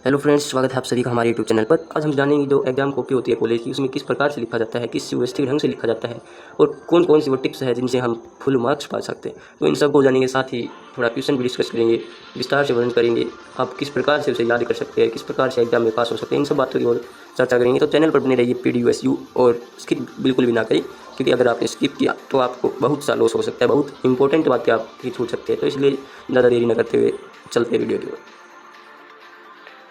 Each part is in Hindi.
हेलो फ्रेंड्स, स्वागत है आप सभी का हमारे यूट्यूब चैनल पर। आज हम जानेंगे जो एग्जाम कॉपी होती है कॉलेज की, उसमें किस प्रकार से लिखा जाता है, किस व्यवस्थित ढंग से लिखा जाता है और कौन कौन सी वो टिप्स है जिनसे हम फुल मार्क्स पा सकते हैं। तो इन सब को जानेंगे, साथ ही थोड़ा क्वेश्चन भी डिस्कस करेंगे, विस्तार से वर्णन करेंगे आप किस प्रकार से उसे याद कर सकते हैं, किस प्रकार से एग्जाम में पास हो सकते हैं। इन सब बातों की और चर्चा करेंगे। तो चैनल पर बने रहिए PDUSU और स्किप बिल्कुल भी ना करें, क्योंकि अगर आपने स्किप किया तो आपको बहुत सा लॉस हो सकता है, बहुत इंपॉर्टेंट बातें आपकी छूट सकते हैं। तो इसलिए ज़्यादा देरी न करते हुए चलते हैं वीडियो की ओर।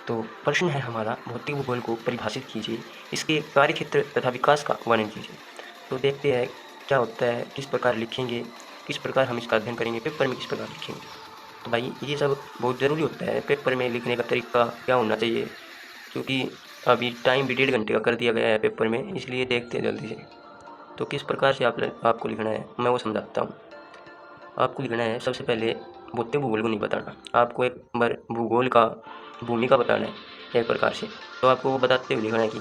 तो प्रश्न है हमारा, भौतिक भूगोल को परिभाषित कीजिए, इसके कार्यक्षेत्र तथा विकास का वर्णन कीजिए। तो देखते हैं क्या होता है, किस प्रकार लिखेंगे, किस प्रकार हम इसका अध्ययन करेंगे, पेपर में किस प्रकार लिखेंगे। तो भाई ये सब बहुत ज़रूरी होता है, पेपर में लिखने का तरीका क्या होना चाहिए, क्योंकि अभी टाइम भी 1.5 घंटे का कर दिया गया है पेपर में, इसलिए देखते हैं जल्दी से। तो किस प्रकार से आपको लिखना है मैं वो समझाता हूँ। आपको लिखना है, सबसे पहले भौतिक भूगोल को नहीं बताना, आपको एक बार भूगोल का भूमिका बताना है एक प्रकार से। तो आपको वो बताते हुए लिखना है कि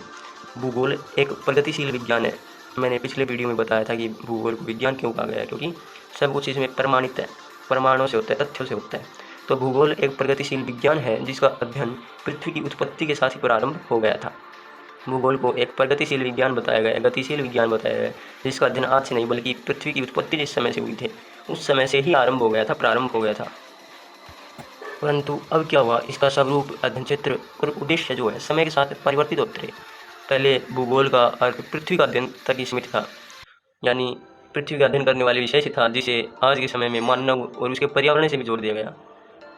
भूगोल एक प्रगतिशील विज्ञान है। मैंने पिछले वीडियो में बताया था कि भूगोल को विज्ञान क्यों कहा गया है, क्योंकि सब कुछ इसमें प्रमाणित है, प्रमाणों से होता है, तथ्यों से होता है। तो भूगोल एक प्रगतिशील विज्ञान है जिसका अध्ययन पृथ्वी की उत्पत्ति के साथ ही प्रारंभ हो गया था। भूगोल को एक प्रगतिशील विज्ञान बताया गया है, गतिशील विज्ञान बताया गया है, जिसका अध्ययन आज से नहीं बल्कि पृथ्वी की उत्पत्ति जिस समय से हुई थी उस समय से ही आरंभ हो गया था, प्रारंभ हो गया था। परंतु अब क्या हुआ, इसका स्वरूप, अध्ययन क्षेत्र और उद्देश्य जो है समय के साथ परिवर्तित होते रहे। पहले भूगोल का अर्थ पृथ्वी का अध्ययन तक ही सीमित था, यानी पृथ्वी का अध्ययन करने वाले विषय से था, जिसे आज के समय में मानव और उसके पर्यावरण से भी जोड़ दिया गया।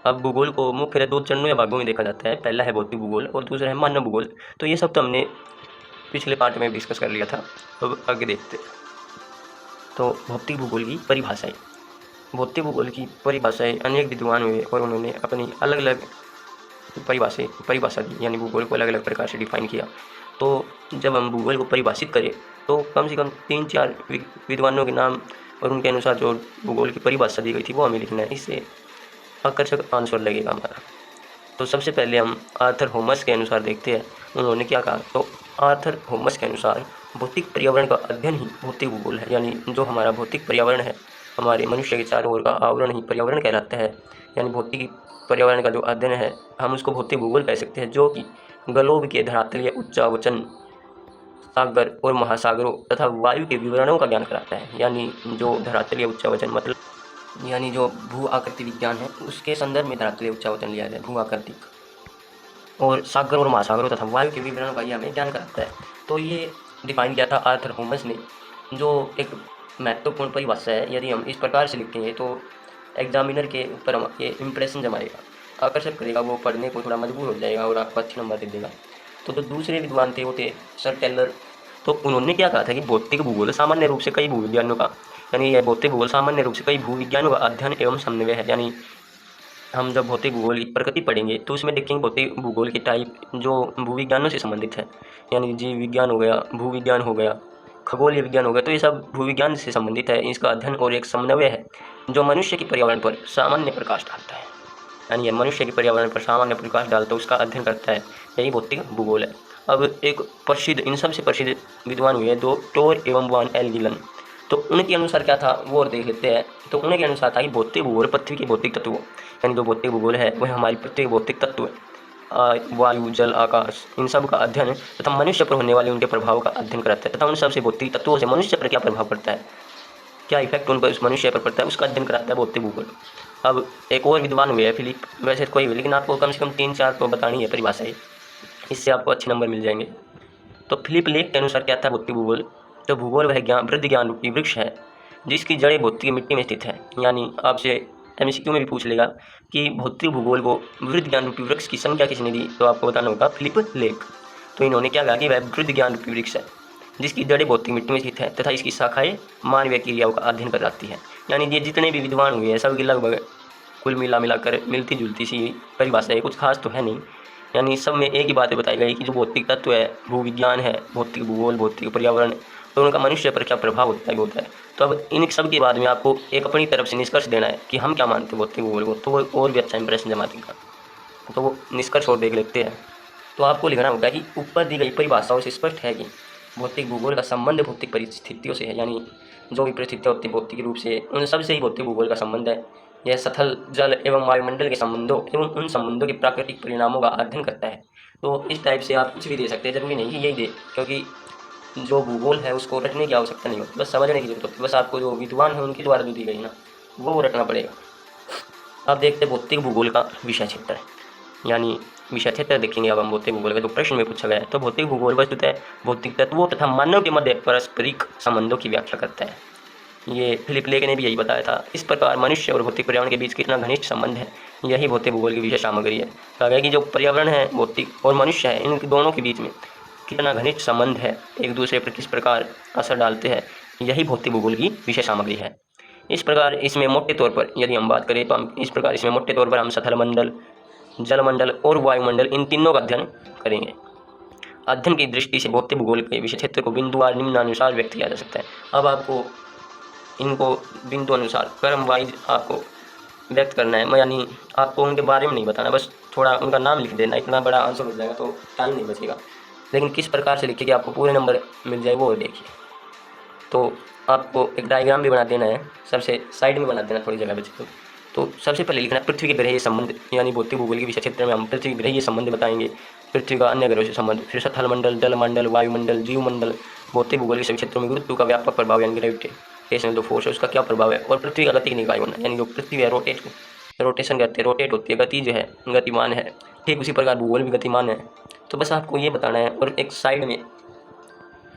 अब भूगोल को मुख्य 2 चरणों या भागों में देखा जाता है, पहला है भौतिक भूगोल और दूसरा है मानव भूगोल। तो ये सब तो हमने पिछले पार्ट में डिस्कस कर लिया था, अब आगे देखते हैं। तो भौतिक भूगोल की परिभाषाएं। भौतिक भूगोल की परिभाषाएं अनेक विद्वान हुए और उन्होंने अपनी अलग अलग परिभाषा दी, यानी भूगोल को अलग अलग प्रकार से डिफाइन किया। तो जब हम भूगोल को परिभाषित करें तो कम से कम 3-4 विद्वानों के नाम और उनके अनुसार जो भूगोल की परिभाषा दी गई थी वो हमें लिखना है, इससे आकर्षक आंसर लगेगा हमारा। तो सबसे पहले हम आर्थर होमस के अनुसार देखते हैं, उन्होंने क्या कहा। तो आर्थर होमस के अनुसार भौतिक पर्यावरण का अध्ययन ही भौतिक भूगोल है, यानी जो हमारा भौतिक पर्यावरण है, हमारे मनुष्य के चारों ओर का आवरण ही पर्यावरण कहलाता है। यानी भौतिक पर्यावरण का जो अध्ययन है हम उसको भौतिक भूगोल कह सकते हैं, जो कि ग्लोब के धरातलीय उच्चावचन, सागर और महासागरों तथा वायु के विवरणों का ज्ञान कराता है। यानी जो धरातलीय उच्चावचन मतलब यानी जो भू आकृति विज्ञान है उसके संदर्भ में धरातलीय उच्चावचन लिया जाए, भू आकृतिक, और सागर और महासागरों तथा वायु के विवरण का ये हमें ज्ञान कराता है। तो ये डिफाइन किया था आर्थर होमस ने, जो एक महत्वपूर्ण परिभाषा है। यदि हम इस प्रकार से लिखेंगे तो एग्जामिनर के ऊपर ये इम्प्रेशन जमाएगा, आकर्षक करेगा, वो पढ़ने को थोड़ा मजबूर हो जाएगा और आपको अच्छे नंबर दे देगा। तो जो दूसरे विद्वान थे वो थे सर टेलर। तो उन्होंने क्या कहा था कि भौतिक भूगोल सामान्य रूप से कई भूविज्ञानों का, यानी यह भौतिक भूगोल सामान्य रूप से कई भूविज्ञानों का अध्ययन एवं समन्वय है। यानी हम जब भौतिक भूगोल की प्रकृति पढ़ेंगे तो उसमें देखेंगे भौतिक भूगोल की टाइप जो भूविज्ञानों से संबंधित है, यानी जीव विज्ञान हो गया, भूविज्ञान हो गया, खगोलीय विज्ञान हो गया। तो ये सब भूविज्ञान से संबंधित है, इसका अध्ययन और एक समन्वय है जो मनुष्य के पर्यावरण पर सामान्य प्रकाश डालता है। यानी यह मनुष्य के पर्यावरण पर सामान्य प्रकाश डालता है, उसका अध्ययन करता है, यही भौतिक भूगोल है। अब एक प्रसिद्ध, इन सबसे प्रसिद्ध विद्वान हुए दो, टोर एवं वान एल गिलन। तो उनके अनुसार क्या था वो और देख लेते हैं। तो उनके अनुसार था कि भौतिक भूगोल पृथ्वी के भौतिक तत्वों, यानी जो भौतिक भूगोल है वह हमारी पृथ्वी के भौतिक तत्व है, वायु, जल, आकाश, इन सब का अध्ययन तथा मनुष्य पर होने वाले उनके प्रभाव का अध्ययन कराता है, तथा उन सबसे भौतिक तत्वों से मनुष्य पर क्या प्रभाव पड़ता है, क्या इफेक्ट उन पर उस मनुष्य पर पड़ता है, उसका अध्ययन कराता है भौतिक भूगोल। अब एक और विद्वान हुए हैं फिलिप, वैसे कोई भी, लेकिन आपको कम से कम 3-4 तो बतानी है परिभाषाएं, इससे आपको अच्छे नंबर मिल जाएंगे। तो फिलिप लेक के अनुसार क्या था भौतिक भूगोल। तो भूगोल वह ज्ञान, वृद्ध ज्ञान रूपी वृक्ष है जिसकी जड़ें भौतिक मिट्टी में स्थित है। यानी आपसे MCQ में भी पूछ लेगा कि भौतिक भूगोल को वृद्ध ज्ञान रूपी वृक्ष की संज्ञा किसने दी, तो आपको बताना होगा फिलिप लेक। तो इन्होंने क्या कहा कि वह वृद्ध ज्ञान रूपी वृक्ष है जिसकी जड़ें भौतिक मिट्टी में स्थित है तथा इसकी शाखाएं मानवीय क्रियाओं का अध्ययन कराती है। यानी ये जितने भी विद्वान हुए हैं सबकी लगभग कुल मिलाकर मिलती जुलती सी परिभाषा है, कुछ खास तो है नहीं। यानी सब में एक ही बातें बताई गई कि जो भौतिक तत्व है, भूविज्ञान है, भौतिक भूगोल, भौतिक पर्यावरण, तो उनका मनुष्य पर क्या प्रभाव होता है। तो अब इन सब के बाद में आपको एक अपनी तरफ से निष्कर्ष देना है कि हम क्या मानते हैं भौतिक भूगोल को, तो वो और भी अच्छा इंप्रेशन जमा देगा। तो वो निष्कर्ष और देख लेते हैं। तो आपको लिखना होगा कि ऊपर दी गई परिभाषाओं से स्पष्ट है कि भौतिक भूगोल का संबंध भौतिक परिस्थितियों से है, यानी जो भी परिस्थितियाँ होती है भौतिक रूप से उन सब से ही भौतिक भूगोल का संबंध है। यह स्थल, जल एवं वायुमंडल के संबंधों एवं उन संबंधों के प्राकृतिक परिणामों का अध्ययन करता है। तो इस टाइप से आप कुछ भी दे सकते हैं, ज़रूरी नहीं कि यही दे, क्योंकि जो भूगोल है उसको रटने की आवश्यकता नहीं होती, बस समझने की जरूरत होती है। बस आपको जो विद्वान है उनके द्वारा जो दी गई ना वो रटना पड़ेगा। अब देखते हैं भौतिक भूगोल का विषय क्षेत्र है, यानी विषय क्षेत्र देखेंगे अब हम भौतिक भूगोल का जो प्रश्न में पूछा गया है। तो भौतिक भूगोल वस्तुतः भौतिक तत्वों तथा मानव के मध्य पारस्परिक संबंधों की व्याख्या करता है। ये फिलिप लेक ने भी यही बताया था। इस प्रकार मनुष्य और भौतिक पर्यावरण के बीच कितना घनिष्ठ संबंध है, यही भौतिक भूगोल की विषय सामग्री है। कहा गया कि जो पर्यावरण है भौतिक और मनुष्य है, इन दोनों के बीच में कितना घनिष्ठ संबंध है, एक दूसरे पर किस प्रकार असर डालते हैं, यही भौतिक भूगोल की विषय सामग्री है। इस प्रकार इसमें मोटे तौर पर यदि हम बात करें तो हम इस प्रकार इसमें मोटे तौर पर हम सथल मंडल, जलमंडल और वायुमंडल इन तीनों का अध्ययन करेंगे। अध्ययन की दृष्टि से भौतिक भूगोल के विषय क्षेत्र को बिंदुवार निम्नानुसार व्यक्त किया जा सकता है। अब आपको इनको बिंदु अनुसार क्रम वाइज आपको व्यक्त करना है, यानी आपको उनके बारे में नहीं बताना, बस थोड़ा उनका नाम लिख देना, इतना बड़ा आंसर हो जाएगा तो टाइम नहीं बचेगा। लेकिन किस प्रकार से लिखिए कि आपको पूरे नंबर मिल जाए वो देखिए। तो आपको एक डायग्राम भी बना देना है, सबसे साइड में बना देना थोड़ी जगह बचे तो सबसे पहले लिखना पृथ्वी के ग्रहीय संबंध, यानी भौतिक भूगोल के विषय क्षेत्र में हम पृथ्वी के ग्रहीय संबंध बताएंगे, पृथ्वी का अन्य ग्रहों से संबंध, फिर स्थल मंडल, जलमंडल, वायुमंडल, जीवमंडल, भौतिक भूगोल के सभी क्षेत्रों में गुरुत्व का व्यापक प्रभाव यानी ग्रेविटेशन जो फोर्स है उसका क्या प्रभाव है, और पृथ्वी का गति निकाय होना, यानी जो पृथ्वी है रोटेशन करती है, रोटेट होती है, गति जो है गतिमान है, ठीक उसी प्रकार भूगोल भी गतिमान है। तो बस आपको ये बताना है, और एक साइड में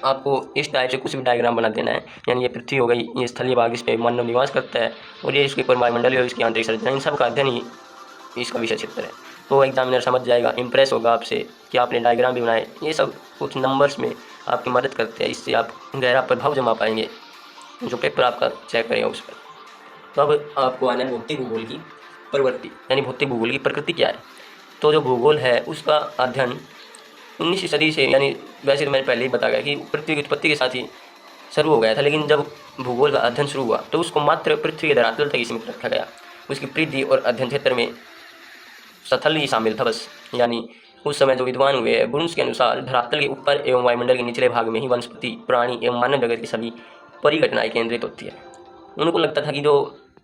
आपको इस टाइप से कुछ भी डायग्राम बना देना है, यानी ये पृथ्वी हो गई, ये स्थलीय भाग, इस पर मानव निवास करता है, और ये इसके ऊपर वायुमंडल है, इसकी आंतरिक संरचना, इन सब का अध्ययन ही इसका विषय क्षेत्र है। तो एग्जामिनर समझ जाएगा, इंप्रेस होगा आपसे कि आपने डायग्राम भी बनाए। ये सब कुछ नंबर्स में आपकी मदद करते हैं, इससे आप गहरा प्रभाव जमा पाएंगे जो पेपर आपका चेक करेगा उस पर। तो अब आपको आना है भौतिक भूगोल की प्रवृत्ति, यानी भौतिक भूगोल की प्रकृति क्या है। तो जो भूगोल है उसका अध्ययन 19वीं सदी से, यानी वैसे तो मैंने पहले ही बताया कि पृथ्वी की उत्पत्ति के साथ ही शुरू हो गया था, लेकिन जब भूगोल का अध्ययन शुरू हुआ तो उसको मात्र पृथ्वी के धरातल तक ही सीमित रखा गया। उसकी परिधि और अध्ययन क्षेत्र में स्थल ही शामिल था बस, यानी उस समय जो विद्वान हुए हैं ब्रुन्स के अनुसार धरातल के ऊपर एवं वायुमंडल के निचले भाग में ही वनस्पति, प्राणी एवं मानव जगत की सभी परिघटनाएं केंद्रित होती है। उनको लगता था कि जो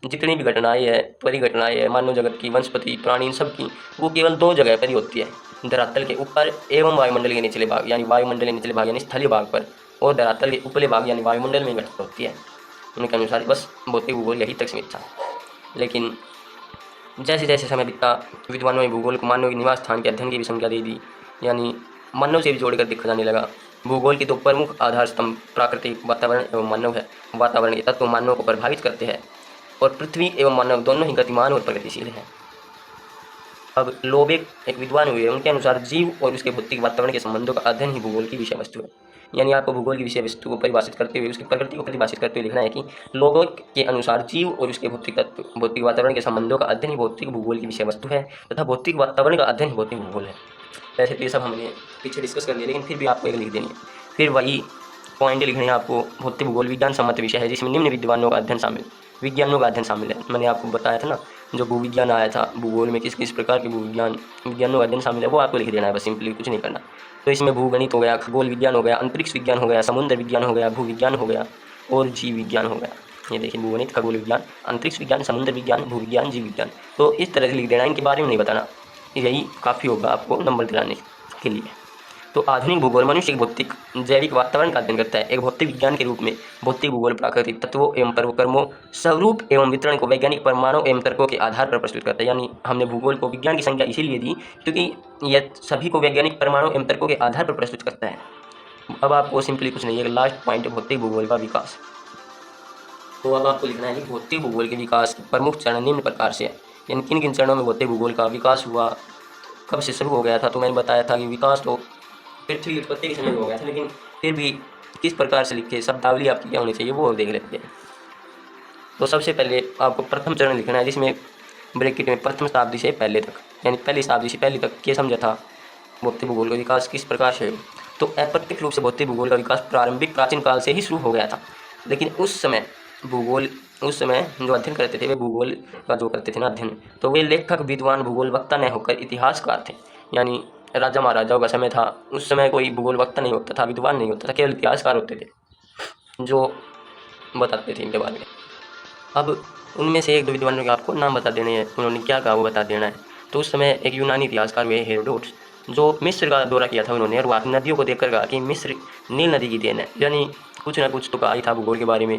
जितनी भी घटनाएं है, परिघटनाएं है मानव जगत की, वनस्पति, प्राणी, इन सब की, वो केवल दो जगह पर ही होती है, धरातल के ऊपर एवं वायुमंडल के निचले भाग, यानी वायुमंडल के निचले भाग यानी स्थलीय भाग पर, और धरातल के ऊपरी भाग यानी वायुमंडल में घटित होती है। उनके अनुसार बस भौतिक भूगोल यही तक सीमित था। लेकिन जैसे जैसे समय बीता विद्वानों ने भूगोल को मानव के निवास स्थान के अध्ययन की भी संज्ञा दे दी, यानी मानव से भी जोड़कर देखा जाने लगा। भूगोल के दो प्रमुख आधार स्तंभ प्राकृतिक वातावरण एवं मानव है। वातावरण के तत्व मानव को प्रभावित करते हैं, और पृथ्वी एवं मानव दोनों ही गतिमान और प्रगतिशील हैं। अब लोबेक एक विद्वान हुए, उनके अनुसार जीव और उसके भौतिक वातावरण के संबंधों का अध्ययन ही भूगोल की विषय वस्तु है। यानी आपको भूगोल की विषय वस्तु को परिभाषित करते हुए, उसकी प्रकृति को परिभाषित करते हुए लिखना है कि लोगों के अनुसार जीव और उसके भौतिक वातावरण के संबंधों का अध्ययन ही भौतिक भूगोल की विषय वस्तु है, तथा भौतिक वातावरण का अध्ययन भौतिक भूगोल है। वैसे तो ये सब हमने पीछे डिस्कस कर लिया, लेकिन फिर भी आपको एक लिख देनी है। फिर वही पॉइंट लिखने हैं आपको। भौतिक भूगोल विज्ञान सम्मत विषय है जिसमें निम्न विद्वानों का अध्ययन शामिल, विज्ञानों का अध्ययन शामिल है। मैंने आपको बताया था ना, जो भूविज्ञान आया था, भूगोल में किस किस प्रकार के विज्ञानों का अध्ययन शामिल है वो आपको लिख देना है बस, सिंपली कुछ नहीं करना। तो इसमें भूगणित हो गया, खगोल विज्ञान हो गया, अंतरिक्ष विज्ञान हो गया, समुद्र विज्ञान हो गया, भूविज्ञान हो गया, और जीव विज्ञान हो गया। ये देखिए, भूगणित, खगोल विज्ञान, अंतरिक्ष विज्ञान, समुद्र विज्ञान, भूविज्ञान, जीव विज्ञान। तो इस तरह से लिख देना, इनके बारे में नहीं बताना, यही काफ़ी होगा आपको नंबर दिलाने के लिए। तो आधुनिक भूगोल मनुष्य के भौतिक जैविक वातावरण का अध्ययन करता है। एक भौतिक विज्ञान के रूप में भौतिक भूगोल प्राकृतिक तत्वों एवं परक्रमों, स्वरूप एवं वितरण को वैज्ञानिक प्रमाणों एवं तर्कों के आधार पर प्रस्तुत करता है। यानी हमने भूगोल को विज्ञान की संज्ञा इसीलिए दी क्योंकि यह सभी को वैज्ञानिक प्रमाणों एवं तर्कों के आधार पर प्रस्तुत करता है। अब आपको सिंपली कुछ नहीं है, लास्ट पॉइंट है भौतिक भूगोल का विकास। तो अब आपको लिखना है कि भौतिक भूगोल के विकास के प्रमुख चरण निम्न प्रकार से है। यानी किन किन चरणों में भौतिक भूगोल का विकास हुआ, कब से शुरू हो गया था। तो मैंने बताया था कि विकास तो पृथ्वी की उत्पत्ति के समय हो गया था, लेकिन फिर भी किस प्रकार से लिखे, शब्दावली आपकी क्या होनी चाहिए वो देख लेते हैं। तो सबसे पहले आपको प्रथम चरण लिखना है, जिसमें ब्रैकेट में प्रथम शताब्दी से पहले तक, यानी पहली शताब्दी से पहले तक ये समझा था भौतिक भूगोल का विकास किस प्रकार से। तो अप्रत्यक्ष रूप से भौतिक भूगोल का विकास प्रारंभिक प्राचीन काल से ही शुरू हो गया था, लेकिन उस समय जो अध्ययन करते थे वे भूगोल का जो करते थे ना अध्ययन, तो वे लेखक, विद्वान, भूगोल वक्ता न होकर इतिहासकार थे। यानी राजा महाराजाओं का समय था, उस समय कोई भूगोल वक्ता नहीं होता था, विद्वान नहीं होता था, केवल इतिहासकार होते थे जो बताते थे इनके बारे में। अब उनमें से एक दो विद्वानों के आपको नाम बता देने हैं, उन्होंने क्या कहा वो बता देना है। तो उस समय एक यूनानी इतिहासकार हुए हेरोडोटस, जो मिस्र का दौरा किया था उन्होंने और वहाँ की नदियों को देखकर कहा कि मिस्र नील नदी की देन है, यानी कुछ ना कुछ तो कहा ही था भूगोल के बारे में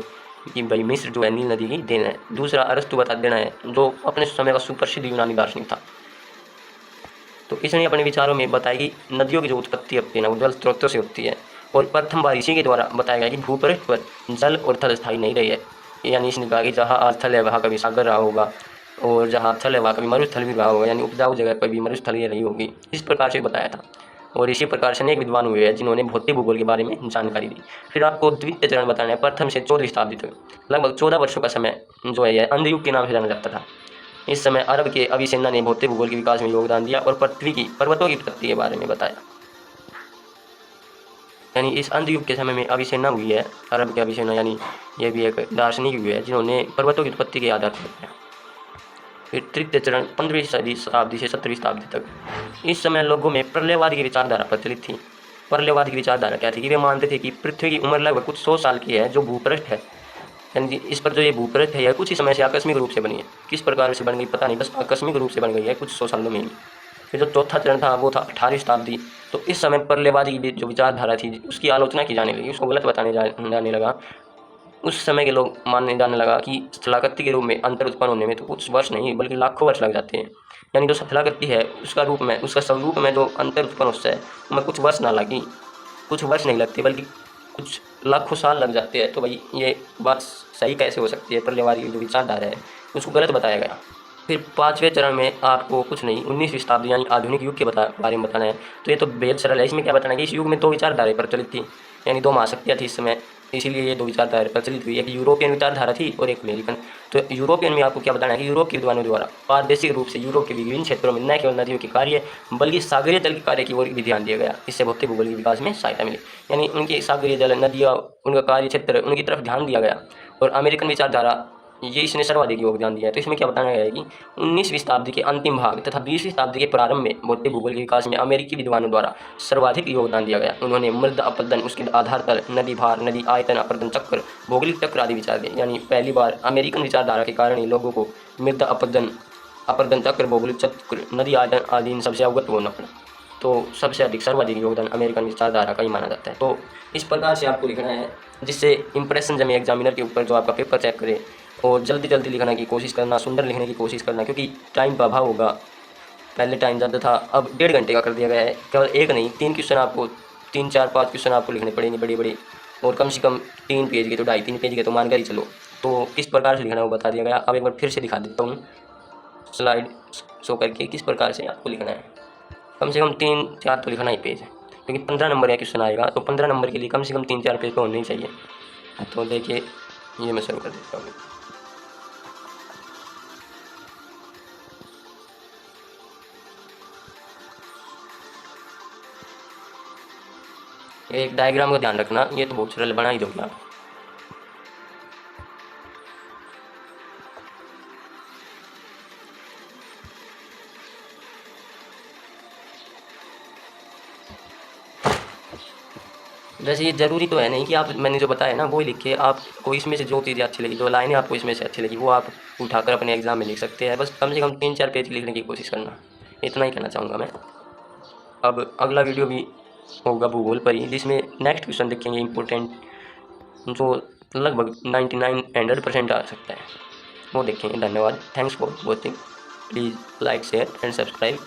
कि भाई मिस्र जो है नील नदी की देन है। दूसरा अरस्तु बता देना है, जो अपने समय का सुप्रसिद्ध यूनानी दार्शनिक था। तो इसने अपने विचारों में बताया कि नदियों की जो उत्पत्ति होती है ना वो जल स्रोतों से होती है, और प्रथम बार इसी के द्वारा बताया गया कि भूपृष्ठ पर जल और थल स्थायी नहीं रही है। यानी इसने कहा कि जहाँ आज थल है वहाँ कभी सागर रहा होगा, और जहाँ थल है वहाँ कभी मरुस्थल भी रहा होगा, यानी उपजाऊ जगह पर भी मरुस्थल ही रही होगी, इस प्रकार से बताया था। और इसी प्रकार से अनेक विद्वान हुए हैं जिन्होंने भौतिक भूगोल के बारे में जानकारी दी। फिर आपको द्वितीय चरण बताना है, प्रथम से 14वीं शताब्दी तक लगभग 14 वर्षों का समय जो है यह अंधयुग के नाम से जाना जाता था। इस समय अरब के अविसेना ने भौतिक भूगोल के विकास में योगदान दिया और पृथ्वी की पर्वतों की उत्पत्ति के बारे में बताया। यानी इस अंध युग के समय में अविसेना हुई है, अरब के अविसेना, यानी ये भी एक दार्शनिक हुई है जिन्होंने पर्वतों की उत्पत्ति के आधार पर बताया। फिर तृतीय चरण 15वीं शताब्दी से 17वीं शताब्दी तक, इस समय लोगों में प्रलयवाद की विचारधारा प्रचलित थी। प्रलयवाद की विचारधारा क्या थी कि वे मानते थे कि पृथ्वी की उम्र लगभग कुछ 100 साल की है, जो भूपृष्ठ है, यानी इस पर जो ये भूपृष्ठ है यह कुछ ही समय से आकस्मिक रूप से बनी है। किस प्रकार से बन गई पता नहीं, बस आकस्मिक रूप से बन गई है कुछ 100 सालों में ही। फिर जो चौथा चरण था वो था 18वीं शताब्दी। तो इस समय प्रलयवादी की जो विचारधारा थी उसकी आलोचना की जाने लगी, उसको गलत बताने जाने लगा। उस समय के लोग मानने जाने लगा कि स्थलाकृति के रूप में अंतर उत्पन्न होने में तो कुछ वर्ष नहीं बल्कि लाखों वर्ष लग जाते हैं। यानी जो स्थलाकृति है उसका रूप में, उसका स्वरूप में जो अंतर उत्पन्न होता है उसमें कुछ वर्ष ना लगी, कुछ वर्ष नहीं लगते बल्कि कुछ लाखों साल लग जाते हैं। तो भाई ये बात सही कैसे हो सकती है? प्रलयवादी की जो विचारधारा है उसको गलत बताया गया। फिर पाँचवें चरण में आपको कुछ नहीं 19वीं शताब्दी यानी आधुनिक युग के बारे में बताना है। तो ये तो बेहद सरल है, इसमें क्या बताना है कि इस युग में दो विचारधाराएं प्रचलित थी, यानी दो महाशक्तियाँ थी इस समय, इसीलिए ये दो विचारधाराएं प्रचलित हुई। एक यूरोपियन विचारधारा थी और एक अमेरिकन। तो यूरोपियन में आपको क्या बताना है कि यूरोप के विद्वानों द्वारा प्रादेशिक रूप से यूरोप के विभिन्न क्षेत्रों में न केवल नदियों के कार्य बल्कि सागरीय जल के कार्य की ओर भी ध्यान दिया गया। इससे भौतिक भूगोल के विकास में सहायता मिली, यानी उनके सागरीय जल, नदियाँ, उनका कार्य क्षेत्र, उनकी तरफ ध्यान दिया गया। और अमेरिकन विचारधारा ये इसने सर्वाधिक योगदान दिया है। तो इसमें क्या बताया गया है कि 19वीं शताब्दी के अंतिम भाग तथा 20वीं शताब्दी के प्रारंभ में भौतिक भूगोल के विकास में अमेरिकी विद्वानों द्वारा सर्वाधिक योगदान दिया गया। उन्होंने मृदा अपरदन, उसके आधार पर नदी भार, नदी आयतन, अपरदन चक्र, भौगोलिक चक्र आदि विचार दिए। यानी पहली बार अमेरिकन विचारधारा के कारण ही लोगों को मृदा अपरदन, अपरदन चक्र, भौगोलिक चक्र, नदी आयतन आदि इन सबसे अवगत होना पड़ा। तो सबसे अधिक सर्वाधिक योगदान अमेरिकन विचारधारा का ही माना जाता है। तो इस प्रकार से आपको लिखना है जिससे इंप्रेशन जमे एग्जामिनर के ऊपर जो आपका पेपर चेक करे। और जल्दी जल्दी लिखने की कोशिश करना, सुंदर लिखने की कोशिश करना, क्योंकि टाइम का अभाव होगा। पहले टाइम ज़्यादा था, अब 1.5 घंटे का कर दिया गया है। केवल एक नहीं 3 क्वेश्चन आपको, 3, 4, 5 क्वेश्चन आपको लिखने पड़ेंगे बड़े बड़े, और कम से कम 3 पेज के तो 2.5-3 पेज के तो मान कर ही चलो। तो किस प्रकार से लिखना है वो बता दिया गया। अब एक बार फिर से दिखा देता हूँ स्लाइड शो करके किस प्रकार से आपको लिखना है। कम से कम 3-4 तो लिखना ही पेज है, क्योंकि 15 नंबर का क्वेश्चन आएगा, तो 15 नंबर के लिए कम से कम 3-4 पेज तो होने ही चाहिए। तो देखिए ये मैं शुरू कर देता हूँ। एक डायग्राम का ध्यान रखना, ये तो बहुत सरल बना ही दोगे आप। वैसे ये ज़रूरी तो है नहीं कि आप मैंने जो बताया ना वो ही लिखे, आपको इसमें से जो चीज़ें अच्छी लगी, जो लाइनें आपको इसमें से अच्छी लगी वो आप उठाकर अपने एग्ज़ाम में लिख सकते हैं। बस कम से कम 3-4 पेज लिखने की कोशिश करना, इतना ही कहना चाहूँगा मैं। अब अगला वीडियो भी होगा भूगोल पर ही, जिसमें नेक्स्ट क्वेश्चन देखेंगे इंपॉर्टेंट, जो लगभग 99 100% आ सकता है, वो देखेंगे। धन्यवाद, thanks for watching, please like, share and subscribe.